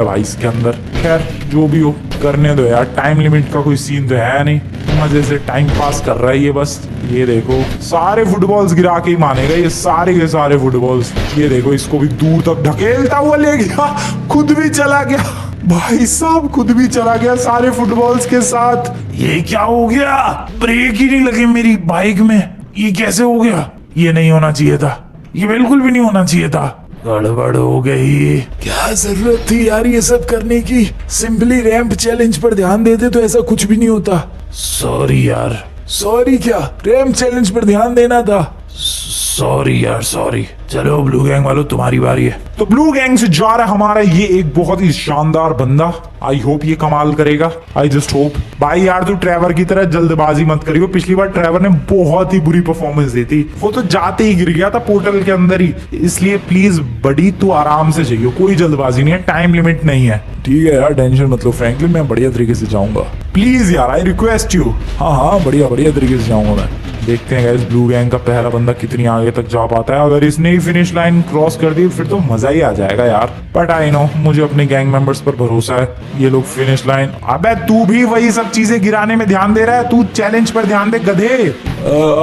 भाई इसके अंदर। खैर जो भी हो, करने दो यार, टाइम लिमिट का कोई सीन तो है नहीं, मजे से टाइम पास कर रहा है ये बस। ये देखो सारे फुटबॉल्स गिरा के ही मानेगा ये, सारे के सारे फुटबॉल्स। ये देखो इसको भी दूर तक ढकेलता हुआ ले गया, खुद भी चला गया भाई साहब, खुद भी चला गया सारे फुटबॉल्स के साथ। ये क्या हो गया, ब्रेक ही नहीं लगे मेरी बाइक में, ये कैसे हो गया? ये नहीं होना चाहिए था, ये बिल्कुल भी नहीं होना चाहिए था, गड़बड़ हो गई। क्या जरूरत थी यार ये सब करने की, सिंपली रैंप चैलेंज पर ध्यान देते तो ऐसा कुछ भी नहीं होता। सॉरी यार, सॉरी क्या, रैंप चैलेंज पर ध्यान देना था। सॉरी यार सॉरी। चलो ब्लू गैंग वालों तुम्हारी बारी है। तो ब्लू गैंग से जा रहा है हमारा ये एक बहुत ही शानदार बंदा, आई होप ये कमाल करेगा, आई जस्ट होप। भाई यार तू ट्रेवर की तरह जल्दबाजी मत करियो, पिछली बार ट्रेवर ने बहुत ही बुरी परफॉर्मेंस दी थी, वो तो जाते ही गिर गया था पोर्टल के अंदर ही, इसलिए प्लीज बड़ी तू आराम से जाइयो, कोई जल्दबाजी नहीं है, टाइम लिमिट नहीं है। ठीक है यार टेंशन मत लो फ्रैंकलिन, मैं बढ़िया तरीके से जाऊंगा, प्लीज यार आई रिक्वेस्ट यू। हाँ बढ़िया बढ़िया तरीके से जाऊंगा मैं। देखते हैं गाइस ब्लू गैंग का पहला बंदा कितनी आगे तक जा पाता है, अगर इसने ही फिनिश लाइन क्रॉस कर दी फिर तो मजा ही आ जाएगा यार। बट आई नो मुझे अपने गैंग मेंबर्स पर भरोसा है, ये लोग फिनिश लाइन। अबे तू भी वही सब चीजें गिराने में ध्यान दे रहा है, तू चैलेंज पर ध्यान दे गधे।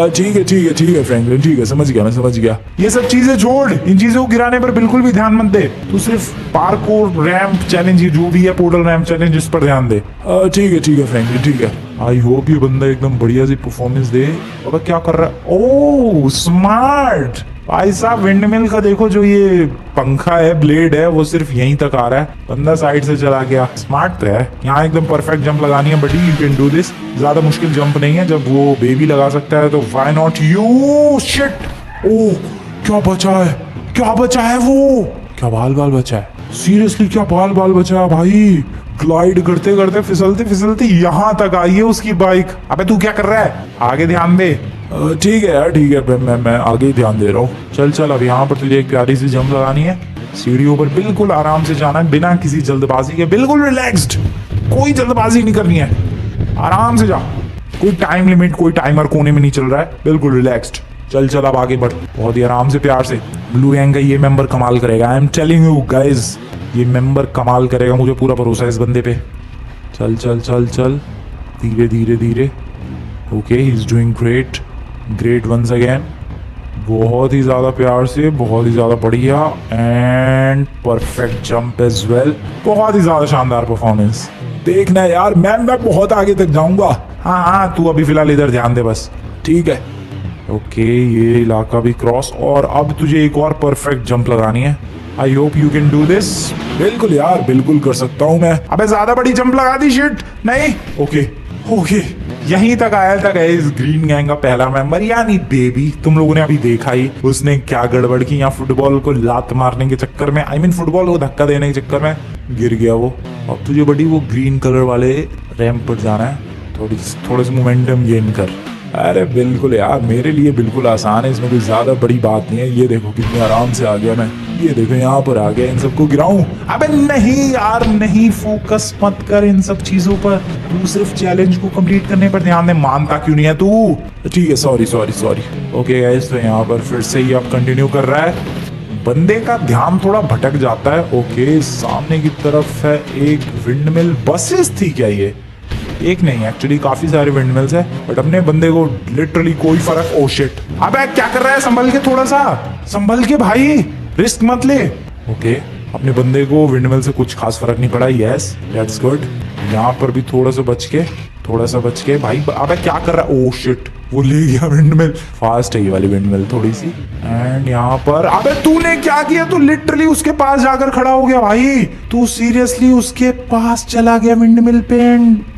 ठीक है ठीक है ठीक है फ्रैंकलिन, ठीक है समझ गया, मैं समझ गया। ये सब चीजें छोड़, इन चीजों को गिराने पर बिल्कुल भी ध्यान मत दे, तू सिर्फ पार्कोर रैंप चैलेंज जो भी है, पोर्टल रैंप चैलेंज, इस पर ध्यान दे। ठीक है फ्रैंकलिन ठीक है। आई होप ये बंदा एकदम बढ़िया सी परफॉर्मेंस दे। अब क्या कर रहा है, ओह स्मार्ट भाई साहब। विंडमिल का देखो जो ये पंखा है, ब्लेड है, वो सिर्फ यहीं तक आ रहा है, बंदा साइड से चला गया। स्मार्ट तो है, यहाँ एकदम परफेक्ट जंप लगानी है बड़ी, यू कैन डू दिस। ज्यादा मुश्किल जंप नहीं है, जब वो बेबी लगा सकता है तो व्हाई नॉट यू। शिट, ओह क्या बचा है, क्या बचा है, वो क्या बाल बाल बचा है, सीरियसली क्या बाल बाल बचा है भाई। ग्लाइड करते करते फिसलते फिसलते यहाँ तक आई है उसकी बाइक। अबे तू क्या कर रहा है, आगे ध्यान दे। ठीक है यार ठीक है, मैं आगे ही ध्यान दे रहा हूँ। चल चल अब यहाँ पर तुझे एक प्यारी सी जंप लगानी है, सीढ़ियों पर बिल्कुल आराम से जाना है, बिना किसी जल्दबाजी के, बिल्कुल रिलैक्स्ड, कोई जल्दबाजी नहीं करनी है, आराम से जा, कोई टाइम लिमिट कोई टाइमर कोने में नहीं चल रहा है, बिल्कुल रिलैक्स्ड। चल चल अब आगे बढ़, बहुत ही आराम से प्यार से। ब्लू गैंग का ये मेंबर कमाल करेगा, I am telling you guys, ये मेंबर कमाल करेगा, मुझे पूरा भरोसा है इस बंदे पे। चल चल चल चल धीरे धीरे धीरे, okay he is doing great, great once again, बहुत ही ज्यादा प्यार से, बहुत ही ज्यादा बढ़िया, and perfect jump as well, बहुत ही ज्यादा शानदार परफॉर्मेंस। देखना यार मैं बहुत आगे तक जाऊंगा। हाँ तू अभी फिलहाल इधर ध्यान दे बस, ठीक है। ओके ये इलाका भी क्रॉस, और अब तुझे एक और परफेक्ट जंप लगानी है, I hope you can do this. बिल्कुल यार बिल्कुल कर सकता हूँ मैं। अबे ज्यादा बड़ी जंप लगा दी, शिट नहीं। ओके यहीं तक आया था गाइस ग्रीन गैंग का पहला मेंबर, यानी बेबी। तुम लोगों ने अभी देखा ही उसने क्या गड़बड़ की, यहाँ फुटबॉल को लात मारने के चक्कर में, आई मीन फुटबॉल को धक्का देने के चक्कर में गिर गया वो। अब तुझे बड़ी वो ग्रीन कलर वाले रैंप पर जाना है, थोड़े से मोमेंटम गेन कर। अरे बिल्कुल यार मेरे लिए बिल्कुल आसान है, इसमें कोई ज्यादा बड़ी बात नहीं है। ये देखो कितने आराम से आ गया मैं, ये देखो यहाँ पर आ गया, इन सबको गिराऊं। अबे नहीं यार नहीं, फोकस मत कर इन सब चीजों पर, तू सिर्फ चैलेंज को कंप्लीट करने पर ध्यान दे। मानता क्यों नहीं है तू? ठीक है सॉरी। ओके गाइस तो यहाँ पर फिर से ही अब कंटिन्यू कर रहा है, बंदे का ध्यान थोड़ा भटक जाता है। ओके सामने की तरफ है एक विंडमिल, बसेस थी क्या ये? एक नहीं एक्चुअली काफी सारे विंडमिल्स है, बट अपने बंदे को लिटरली कोई फर्क। ओ शिट, अबे क्या कर रहा है, संभल के, थोड़ा सा संभल के भाई, रिस्क मत ले। ओके अपने बंदे को विंडमिल से कुछ खास फर्क नहीं पड़ा, यस दैट्स गुड। यहाँ पर भी थोड़ा सा बच के भाई। अबे क्या कर रहा है, ओ शिट वो ले गया विंडमिल, फास्ट है ये वाली विंडमिल थोड़ी सी। एंड यहाँ पर अबे तूने क्या किया, तू लिटरली उसके पास जाकर खड़ा हो गया भाई, तू सीरियसली उसके पास चला गया विंडमिल पे।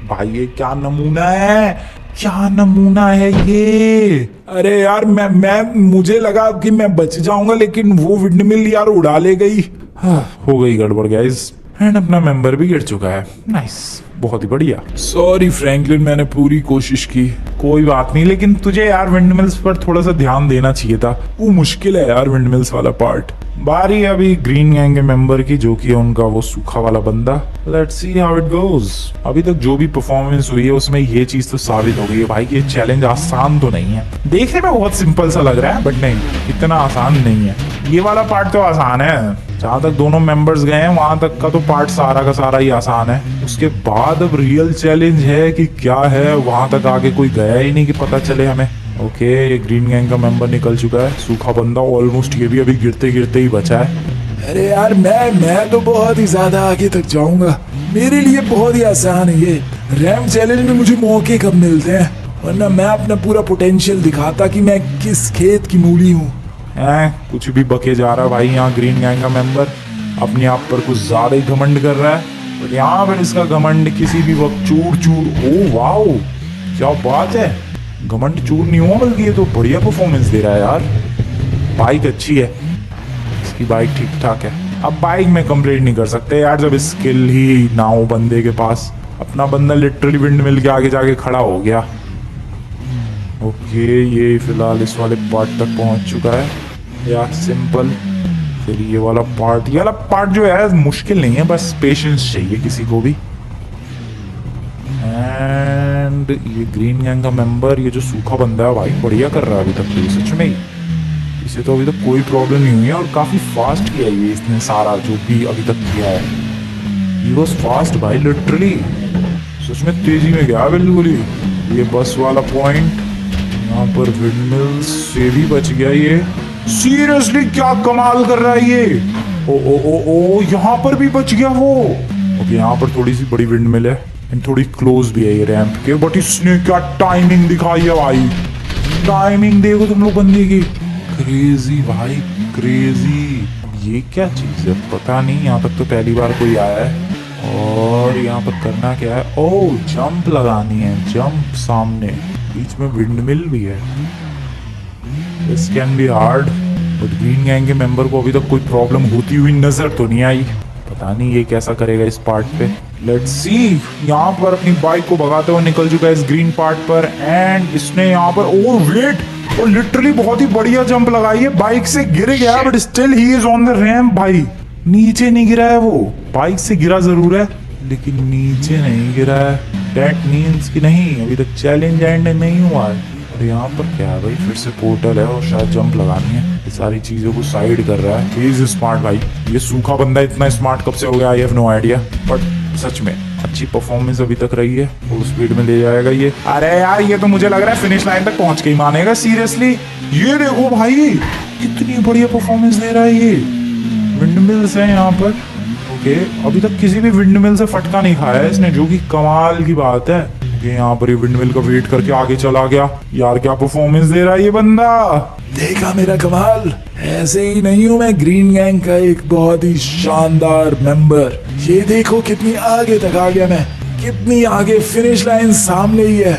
भाई ये क्या नमूना है, क्या नमूना है ये। अरे यार मैं मुझे लगा कि मैं बच जाऊंगा, लेकिन वो विंडमिल यार उड़ा ले गई। हो गई गड़बड़ गाइस, एंड अपना मेंबर भी गिर चुका है। नाइस, बहुत ही बढ़िया। सॉरी फ्रैंकलिन मैंने पूरी कोशिश की, कोई बात नहीं, लेकिन तुझे यार विंडमिल्स पर थोड़ा सा ध्यान देना चाहिए था, वो मुश्किल है यार विंडमिल्स वाला पार्ट। बारी अभी ग्रीन गैंग के मेंबर की, जो कि है उनका वो सूखा वाला बंदा। Let's see how it goes. अभी तक जो भी परफॉर्मेंस हुई है उसमें ये चीज तो साबित हो गई है भाई, ये चैलेंज आसान तो नहीं है। देखने में बहुत सिंपल सा लग रहा है, बट नहीं, इतना आसान नहीं है। ये वाला पार्ट तो आसान है, जहाँ तक दोनों मेंबर्स गए हैं वहां तक का तो पार्ट सारा का सारा ही आसान है। उसके बाद अब रियल चैलेंज है कि क्या है, वहां तक आगे कोई गया ही नहीं कि पता चले हमें। ओके, ये ग्रीन गैंग का मेंबर निकल चुका है, सूखा बंदा ऑलमोस्ट ये भी अभी गिरते गिरते ही बचा है। अरे यार मैं तो बहुत ही ज्यादा आगे तक जाऊंगा, मेरे लिए बहुत ही आसान है ये। रैम चैलेंज में मुझे मौके कब मिलते हैं, वरना मैं अपना पूरा पोटेंशियल दिखाता कि मैं किस खेत की मूली हूँ। कुछ भी बके जा रहा है भाई यहाँ ग्रीन गैंग का मेंबर, अपने आप पर कुछ ज्यादा ही घमंड कर रहा है। बट यहाँ पर इसका घमंड किसी भी वक्त चूर चूर, ओ वाओ क्या बात है, घमंड चूर नहीं हुआ बल्कि ये तो बढ़िया परफॉर्मेंस दे रहा है यार। बाइक अच्छी है, इसकी बाइक ठीक ठाक है। अब बाइक में कंप्लेंट नहीं कर सकते यार जब स्किल ही ना हो बंदे के पास। अपना बंदा लिटरली विंड मिल के आगे जाके खड़ा हो गया। ओके, ये फिलहाल इस वाले पार्ट तक पहुंच चुका है यार, सिंपल। फिर ये वाला पार्ट जो है मुश्किल नहीं है, बस पेशेंस चाहिए किसी को भी। एंड ये ग्रीन गैंग का मेंबर, ये जो सूखा बंदा है भाई बढ़िया कर रहा है अभी तक तो, सच में ही इसे तो अभी तक कोई प्रॉब्लम नहीं हुई है और काफी फास्ट किया है इसने सारा जो भी अभी तक किया है। ये वॉज फास्ट भाई, लिटरली सच में तेजी में गया बिल्कुल ही। ये बस वाला पॉइंट, यहाँ पर विंडमिल से भी बच गया ये। सीरियसली क्या कमाल कर रहा है ये। ओ ओ ओ ओ, यहाँ पर भी बच गया वो। ओके, यहाँ पर थोड़ी सी बड़ी विंडमिल है एंड थोड़ी क्लोज भी है ये रैंप के, बट इसने क्या टाइमिंग दिखाई है भाई। टाइमिंग देखो तुम लोग बंदे की, क्रेजी भाई क्रेजी। ये क्या चीज है पता नहीं, यहाँ तक तो पहली बार कोई आया है। और यहाँ पर करना क्या है, ओह जंप लगानी है, जंप सामने, बीच में विंडमिल भी है। This can be hard, but green gang के मेंबर को अभी तक कोई प्रॉब्लम होती हुई नजर तो नहीं आई। पता नहीं ये कैसा करेगा इस पार्ट पे, लेट्स सी। यहाँ पर अपनी बाइक को भगाते हुए निकल चुका है इस ग्रीन पार्ट पर, एंड इसने यहाँ पर वेट और लिटरली बहुत ही बढ़िया जंप लगाई है। बाइक से गिर गया but still he is on the ramp भाई, नीचे नहीं गिरा है वो। बाइक से गिरा जरूर है लेकिन नीचे नहीं गिरा है। दैट मीन्स कि नहीं, अभी तक चैलेंज एंड नहीं हुआ है। और यहाँ पर क्या है भाई, फिर से पोर्टल है और शायद जंप लगानी है। ये सारी चीजों को साइड कर रहा है। ही इज स्मार्ट भाई, ये सूखा बंदा इतना स्मार्ट कब से हो गया, I have no idea. But सच में अच्छी परफॉर्मेंस अभी तक रही है, फुल स्पीड में ले जाएगा ये। अरे यार ये तो मुझे लग रहा है फिनिश लाइन तक पहुंच के ही मानेगा सीरियसली। ये देखो भाई कितनी बढ़िया परफॉर्मेंस दे रहा है ये। विंडमिल्स है यहाँ पर। ओके, अभी तक किसी भी विंडमिल से फटका नहीं खाया है इसने, जो कि कमाल की बात है। कि यहाँ पर ये विंडमिल का वेट करके आगे चला गया। यार क्या परफॉर्मेंस दे रहा है ये बंदा, देखा मेरा कमाल। ऐसे ही नहीं हूँ मैं ग्रीन गैंग का एक बहुत ही शानदार मेंबर। ये देखो कितनी आगे तक आ गया मैं, कितनी आगे, फिनिश लाइन सामने ही है।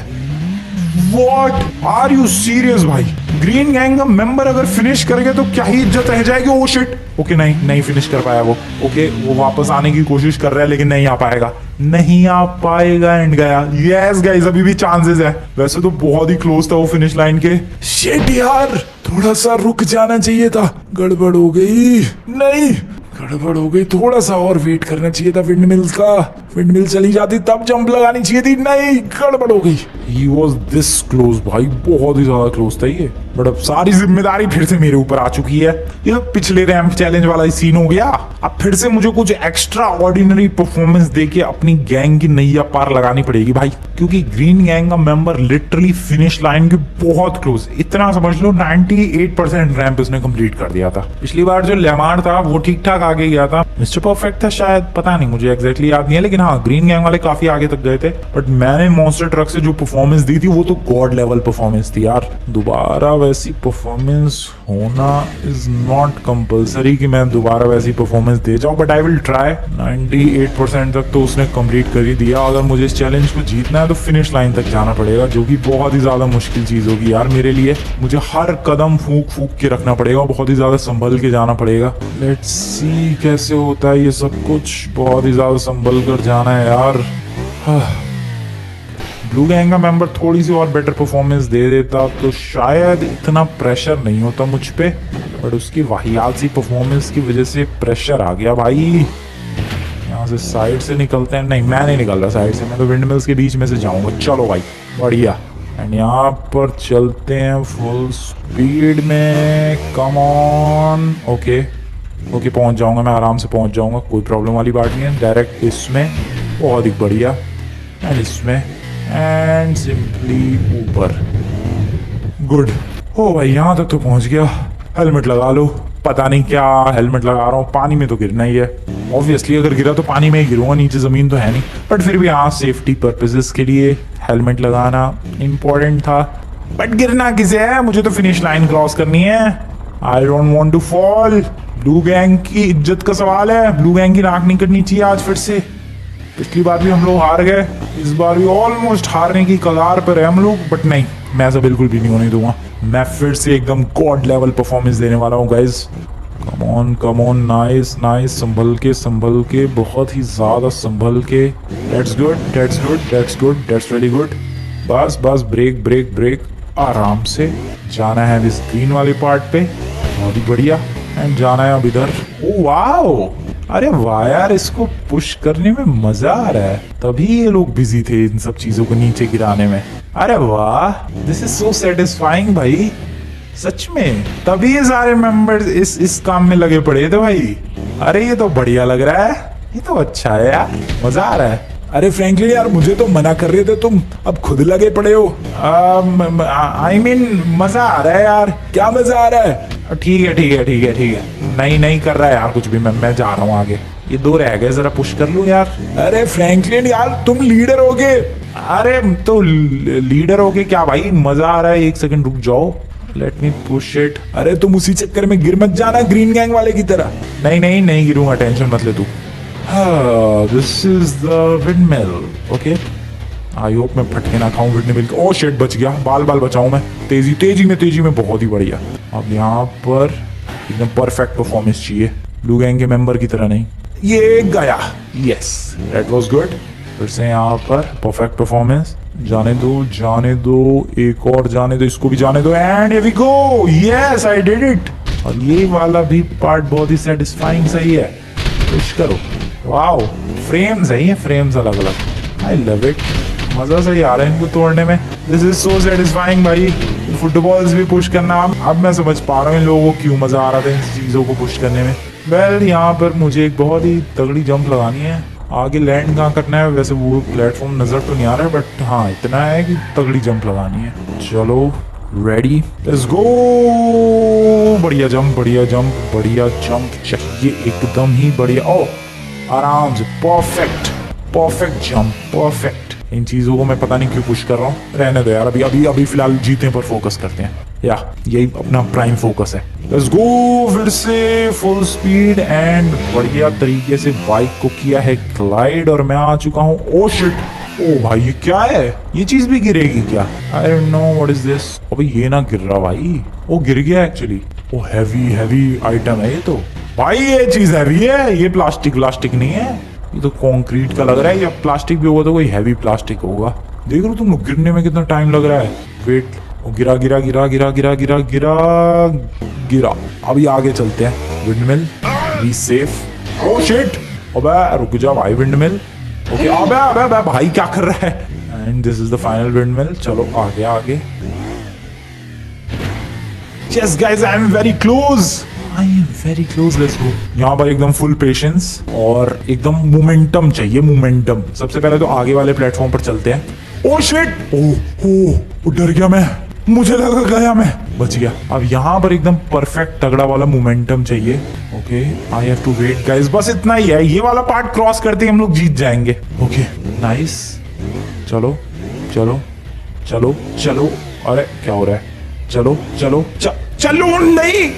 What? Are you serious भाई? ग्रीन गैंग का मेंबर अगर फिनिश कर गए तो क्या ही इज्जत रह जाएगी। Oh shit. ओके, नहीं फिनिश कर पाया वो। ओके, वो वापस आने की कोशिश कर रहा है लेकिन नहीं आ पाएगा, नहीं आ पाएगा एंड गया। यस गाइस, अभी भी चांसेस है। वैसे तो बहुत ही क्लोज था वो फिनिश लाइन के। शिट यार, थोड़ा सा रुक जाना चाहिए था, गड़बड़ हो गई। नहीं, गड़बड़ हो गई, थोड़ा सा और वेट करना चाहिए था विंडमिल्स का। विंडमिल चली जाती तब जंप लगानी चाहिए थी, नहीं गड़बड़ हो गई। He was this close भाई, बहुत ही ज्यादा क्लोज था ये। बट अब सारी जिम्मेदारी फिर से मेरे ऊपर आ चुकी है। ये तो पिछले रैंप चैलेंज वाला ही सीन हो गया। अब फिर से मुझे कुछ एक्स्ट्रा ऑर्डिनरी परफॉर्मेंस देके अपनी गैंग की नैया पार लगानी पड़ेगी भाई, क्योंकि ग्रीन गैंग का मेंबर लिटरली फिनिश लाइन के बहुत क्लोज, इतना समझ लो 98% रैंप उसने कंप्लीट कर दिया था। पिछली बार जो लेमार था वो ठीक ठाक आगे गया था, मिस्टर परफेक्ट था शायद, पता नहीं मुझे एग्जैक्टली याद नहीं है, लेकिन हाँ ग्रीन गैंग वाले काफी आगे तक गए थे। बट मैंने मॉन्स्टर ट्रक से जो परफॉर्मेंस दी थी वो तो गॉड लेवल परफॉर्मेंस थी यार। दोबारा वैसी परफॉर्मेंस होना इज नॉट कंपल्सरी कि मैं दोबारा वैसी परफॉर्मेंस दे जाऊं, बट आई विल ट्राई। 98% तक तो उसने कंप्लीट कर ही दिया। अगर मुझे इस चैलेंज को जीतना है तो फिनिश लाइन तक जाना पड़ेगा, जो कि बहुत ही ज्यादा मुश्किल चीज होगी यार मेरे लिए। मुझे हर कदम फूक के रखना पड़ेगा, बहुत ही ज्यादा संभल के जाना पड़ेगा। लेट्स सी कैसे होता है ये सब कुछ, बहुत ही ज्यादा संभल कर जाना है यार। ब्लू गैंग का मेंबर थोड़ी सी और बेटर परफॉर्मेंस दे देता तो शायद इतना प्रेशर नहीं होता मुझ पे, बट उसकी वाहियात सी परफॉर्मेंस की वजह से प्रेशर आ गया भाई। यहाँ से साइड से निकलते हैं, नहीं मैं नहीं निकल रहा साइड से, मैं तो विंडमिल्स के बीच में से जाऊंगा। चलो भाई बढ़िया, एंड यहाँ पर चलते हैं फुल स्पीड में, कम ऑन। ओके ओके, पहुंच जाऊंगा मैं, आराम से पहुंच जाऊंगा, कोई प्रॉब्लम वाली बात नहीं है। डायरेक्ट इसमें, बहुत ही बढ़िया, एंड इसमें, एंड सिंपली ऊपर। गुड। ओ भाई यहाँ तक तो पहुंच गया। हेलमेट लगा लो। पता नहीं क्या हेलमेट लगा रहा हूँ, पानी में तो गिरना ही है ऑब्वियसली। अगर गिरा तो पानी में ही गिरूंगा, नीचे जमीन तो है नहीं, बट फिर भी हाँ, सेफ्टी पर्पसेस के लिए हेलमेट लगाना इम्पोर्टेंट था। बट गिरना किसे है, मुझे तो फिनिश लाइन क्रॉस करनी है। I don't want to fall. Blue gang की इज्जत का सवाल है, ब्लू गैंग की नाक नहीं कटनी चाहिए आज फिर से। पिछली बार भी हम लोग हार गए, इस बार भी ऑलमोस्ट हारने की कगार पर है हम लोग, बट नहीं, मैं ऐसा बिल्कुल भी नहीं होने दूंगा। मैं फिर से एकदम गॉड लेवल परफॉर्मेंस देने वाला हूँ guys. Come on, nice nice, संभल के, बहुत ही ज्यादा संभल के। That's good, that's good, that's good, that's very good. बस बस, ब्रेक ब्रेक ब्रेक, आराम से जाना है इस ग्रीन वाले पार्ट पे, बहुत ही बढ़िया। एंड जाना है अब इधर। ओ वाओ, अरे वाह यार, इसको पुश करने में मजा आ रहा है। तभी ये लोग बिजी थे इन सब चीजों को नीचे गिराने में। अरे वाह, दिस इज सो सेटिस्फाइंग भाई, सच में। तभी ये सारे मेंबर्स इस काम में लगे पड़े थे भाई। अरे ये तो बढ़िया लग रहा है, ये तो अच्छा है यार, मजा आ रहा है। अरे फ्रैंकलिन यार, मुझे तो मना कर रहे थे तुम, अब खुद लगे पड़े हो। आई मीन मजा आ रहा है यार। क्या मजा आ रहा है? ठीक है ठीक है ठीक है ठीक है, नहीं कर रहा है यार कुछ भी, मैं जा रहा हूँ आगे। ये दो रह गए, जरा पुश कर लूँ यार। अरे फ्रैंकलिन यार, तुम लीडर हो गए। अरे तो लीडर हो के क्या भाई, मजा आ रहा है। एक सेकंड रुक जाओ, लेट मी पुश इट। अरे तुम उसी चक्कर में गिर मत जाना ग्रीन गैंग वाले की तरह। नहीं गिरूंगा, टेंशन मत ले तू। This is the windmill. Okay, I hope मैं फटके ना खाऊं विंडमिल को। ओह शिट, बच गया, बाल बचाऊं मैं। तेजी में, बहुत ही बढ़िया। अब यहाँ पर एकदम परफेक्ट परफॉर्मेंस चाहिए, ब्लू गैंग के मेंबर की तरह नहीं। ये गया, यस, दैट वाज गुड। फिर से यहाँ पर परफेक्ट परफॉर्मेंस। जाने दो, एक और जाने दो, इसको भी जाने दो, and here we go, yes I did it. और ये वाला भी पार्ट बहुत ही सेटिस्फाइंग सही है। पुश करो, वाओ, फ्रेम्स है ये, फ्रेम्स अलग अलग, आई लव इट। मजा सही आ रहा है इनको तोड़ने में, दिस इज सो सेटिस्फाइंग भाई। फुटबॉल्स भी पुश करना, अब मैं समझ पा रहा हूँ इन लोगों को क्यों मजा आ रहा था इन चीजों को पुश करने में। वेल, यहाँ पर मुझे एक बहुत ही तगड़ी जंप लगानी है। आगे लैंड कहाँ करना है, वैसे वो प्लेटफॉर्म नजर तो नहीं आ रहा है, बट हाँ इतना है कि तगड़ी जंप लगानी है। चलो रेडी, लेट्स गो। बढ़िया जंप चाहिए, एकदम ही बढ़िया। ओ आराम से, परफेक्ट जंप, परफेक्ट। इन चीजों को मैं पता नहीं क्यों पुश कर रहा हूँ, रहने दो यार। अभी फिलहाल जीतने पर फोकस करते हैं, या यही अपना प्राइम फोकस है। लेट्स गो, फिर से फुल स्पीड एंड बढ़िया तरीके से बाइक को किया है ग्लाइड, और मैं आ चुका हूँ। ओ शिट, ओ भाई ये क्या है, ये चीज भी गिरेगी क्या? I don't know what is this. अबे ये ना गिर रहा भाई, वो गिर गया एक्चुअली। ओ हैवी आइटम है ये तो भाई, ये चीज हैवी है, ये प्लास्टिक नहीं है, ये तो कंक्रीट का लग रहा है, या प्लास्टिक भी होगा तो कोई हैवी प्लास्टिक होगा। देख लो तुम लोग, गिरने में कितना टाइम लग रहा है। वेट, गिरा। अभी आगे चलते हैं, windmill, be safe. Oh shit, अबे रुक जा भाई, विंडमिल। ओके, अबे भाई क्या कर रहा है? And this is the final windmill. चलो आगे। Yes guys, I am very close, let's go. यहाँ पर एकदम फुल पेशेंस और एकदम मोमेंटम चाहिए, मोमेंटम। सबसे पहले तो आगे वाले प्लेटफॉर्म पर चलते हैं। ओ शिट, ओ डर गया मैं, मुझे लगा गया मैं, बच गया। अब यहाँ पर एकदम परफेक्ट तगड़ा वाला मोमेंटम चाहिए। Okay, I have to wait guys, बस इतना ही है। ये वाला पार्ट क्रॉस करते ही हम लोग जीत जाएंगे। ओके नाइस, चलो। अरे क्या हो रहा है? चलो नहीं,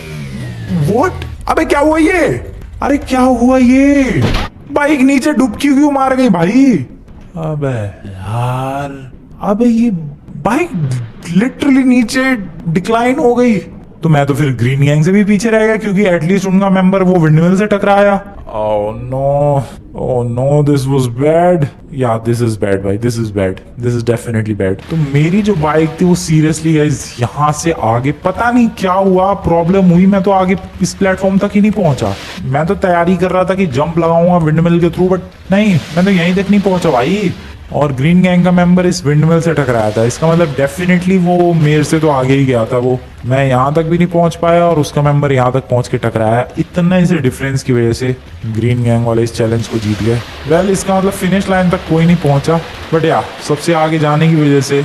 व्हाट? अबे क्या हुआ ये? अरे क्या हुआ ये? बाइक नीचे डुबकी क्यों मार गई भाई? अबे यार, अबे ये बाइक लिटरली नीचे डिक्लाइन हो गई। तो मैं तो फिर ग्रीन गैंग से भी पीछे रह गया, क्योंकि एटलीस्ट उनका मेंबर वो विंडमिल से टकराया। Oh no, this was bad. Yeah this is bad भाई, दिस इज डेफिनेटली बैड। तो मेरी जो बाइक थी वो सीरियसली गाइस यहाँ से आगे पता नहीं क्या हुआ, प्रॉब्लम हुई, मैं तो आगे इस प्लेटफॉर्म तक ही नहीं पहुंचा। मैं तो तैयारी कर रहा था कि जंप लगाऊंगा विंडमिल के थ्रू, बट नहीं, मैं तो यहीं तक नहीं पहुंचा भाई। और ग्रीन गैंग का मेंबर इस विंडमिल से टकराया था। इसका मतलब डेफिनेटली वो मेरे से तो आगे ही गया था। वो मैं यहाँ तक भी नहीं पहुंच पाया और उसका मेंबर यहाँ तक पहुंच के टकराया। इतना इसे डिफरेंस की वजह से ग्रीन गैंग वाले इस चैलेंज को जीत गए। वेल इसका मतलब फिनिश लाइन तक कोई नहीं पहुंचा, बट या सबसे आगे जाने की वजह से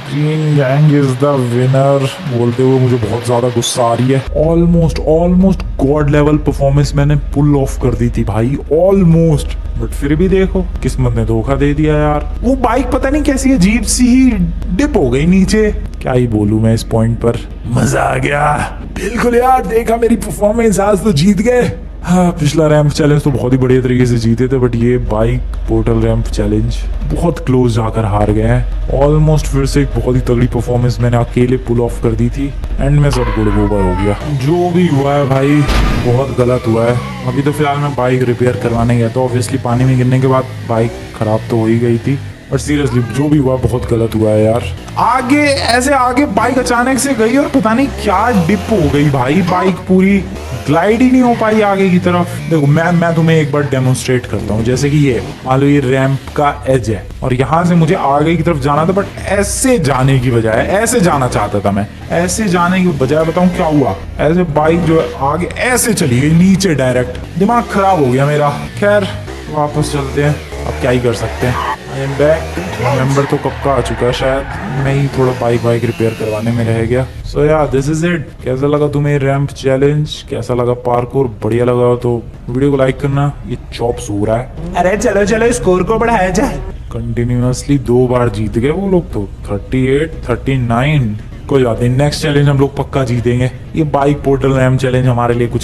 green gang is the winner बोलते हुए मुझे बहुत ज्यादा गुस्सा आ रही है। ऑलमोस्ट गॉड लेवल परफॉर्मेंस मैंने पुल ऑफ कर दी थी भाई, ऑलमोस्ट। बट फिर भी देखो किस्मत ने धोखा दे दिया यार। वो बाइक पता नहीं कैसी अजीब सी ही डिप हो गई नीचे। क्या ही बोलूं मैं इस पॉइंट पर। मजा आ गया। बिल्कुल यार, देखा मेरी परफॉर्मेंस, आज तो जीत गए। हाँ, पिछला रैंप चैलेंज तो बहुत ही बढ़िया तरीके से जीते थे, बट ये बाइक पोर्टल रैंप चैलेंज बहुत क्लोज जाकर हार गए हैं। ऑलमोस्ट फिर से एक बहुत ही तगड़ी परफॉर्मेंस मैंने अकेले पुल ऑफ कर दी थी, एंड में सब गुड़ गोबर हो गया। जो भी हुआ है भाई बहुत गलत हुआ है। अभी तो फिलहाल मैं बाइक रिपेयर करवाने गया था, ऑब्वियसली पानी में गिरने के बाद बाइक खराब तो हो ही गई थी, बट सीरियसली जो भी हुआ बहुत गलत हुआ है यार। आगे बाइक अचानक से गई और पता नहीं क्या डिप हो गई भाई, बाइक पूरी ग्लाइड ही नहीं हो पाई आगे की तरफ। देखो मैं तुम्हें एक बार डेमोन्स्ट्रेट करता हूँ। जैसे कि ये मान लो ये रैंप का एज है और यहाँ से मुझे आगे की तरफ जाना था, बट ऐसे जाने की बजाय ऐसे जाना चाहता था मैं। ऐसे जाने की बजाय बताऊँ क्या हुआ, ऐसे बाइक जो है आगे ऐसे चली गई नीचे डायरेक्ट। दिमाग खराब हो गया मेरा। खैर वापस चलते हैं, अब क्या ही कर सकते हैं। I am back. मेंबर तो कब का आ चुका है, शायद मैं ही थोड़ा बाइक रिपेयर करवाने में रह गया। सो यार दिस इज इट। कैसा लगा तुम्हें रैंप चैलेंज, कैसा लगा पार्कोर? बढ़िया लगा हो तो वीडियो को लाइक करना। ये चॉप्स हो रहा है। अरे चलो स्कोर को बढ़ाया जाए। कंटिन्यूअसली 2 बार जीत गए वो लोग तो, 38 39। कोई बात नहीं, नेक्स्ट चैलेंज हम लोग पक्का जीतेंगे। ये बाइक पोर्टल रैंप चैलेंज हमारे लिए कुछ